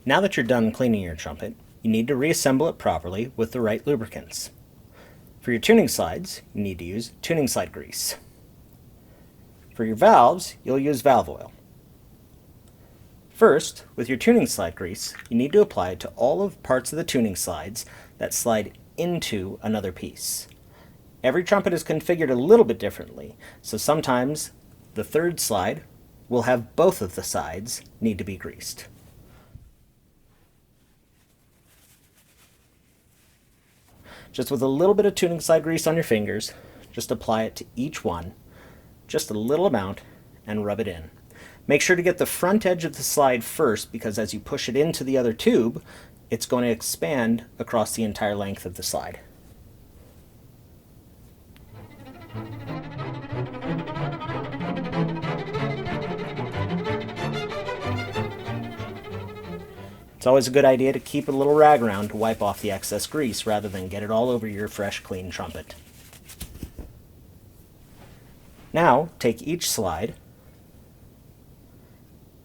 Now that you're done cleaning your trumpet, you need to reassemble it properly with the right lubricants. For your tuning slides, you need to use tuning slide grease. For your valves, you'll use valve oil. First, with your tuning slide grease, you need to apply it to all of parts of the tuning slides that slide into another piece. Every trumpet is configured a little bit differently, so sometimes the third slide will have both of the sides need to be greased. Just with a little bit of tuning slide grease on your fingers, just apply it to each one, just a little amount, and rub it in. Make sure to get the front edge of the slide first, because as you push it into the other tube, it's going to expand across the entire length of the slide. It's always a good idea to keep a little rag around to wipe off the excess grease rather than get it all over your fresh, clean trumpet. Now, take each slide,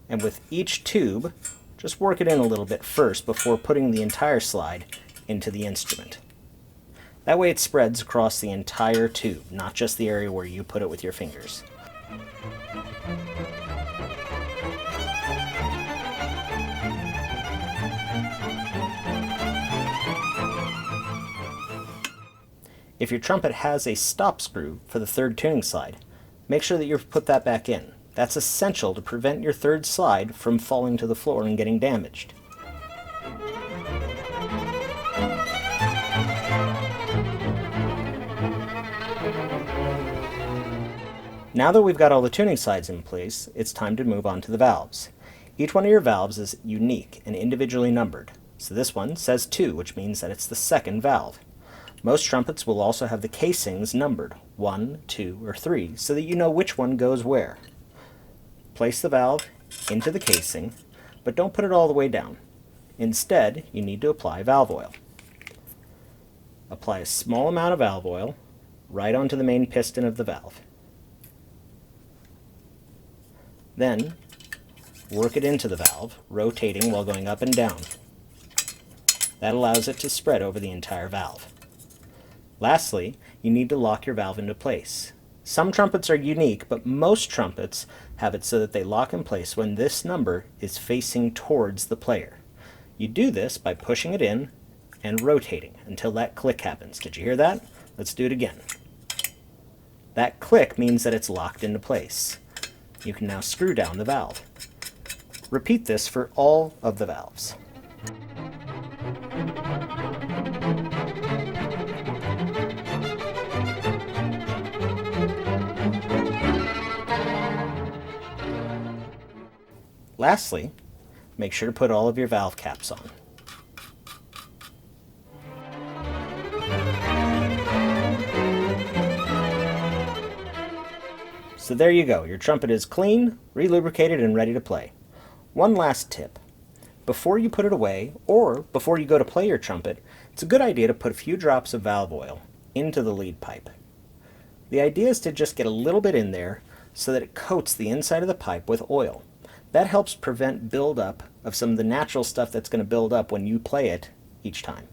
and with each tube, just work it in a little bit first before putting the entire slide into the instrument. That way it spreads across the entire tube, not just the area where you put it with your fingers. If your trumpet has a stop screw for the third tuning slide, make sure that you put that back in. That's essential to prevent your third slide from falling to the floor and getting damaged. Now that we've got all the tuning slides in place, it's time to move on to the valves. Each one of your valves is unique and individually numbered. So this one says 2, which means that it's the second valve. Most trumpets will also have the casings numbered 1, 2, or 3, so that you know which one goes where. Place the valve into the casing, but don't put it all the way down. Instead, you need to apply valve oil. Apply a small amount of valve oil right onto the main piston of the valve. Then, work it into the valve, rotating while going up and down. That allows it to spread over the entire valve. Lastly, you need to lock your valve into place. Some trumpets are unique, but most trumpets have it so that they lock in place when this number is facing towards the player. You do this by pushing it in and rotating until that click happens. Did you hear that? Let's do it again. That click means that it's locked into place. You can now screw down the valve. Repeat this for all of the valves. Lastly, make sure to put all of your valve caps on. So there you go, your trumpet is clean, re-lubricated, and ready to play. One last tip. Before you put it away, or before you go to play your trumpet, it's a good idea to put a few drops of valve oil into the lead pipe. The idea is to just get a little bit in there so that it coats the inside of the pipe with oil. That helps prevent buildup of some of the natural stuff that's going to build up when you play it each time.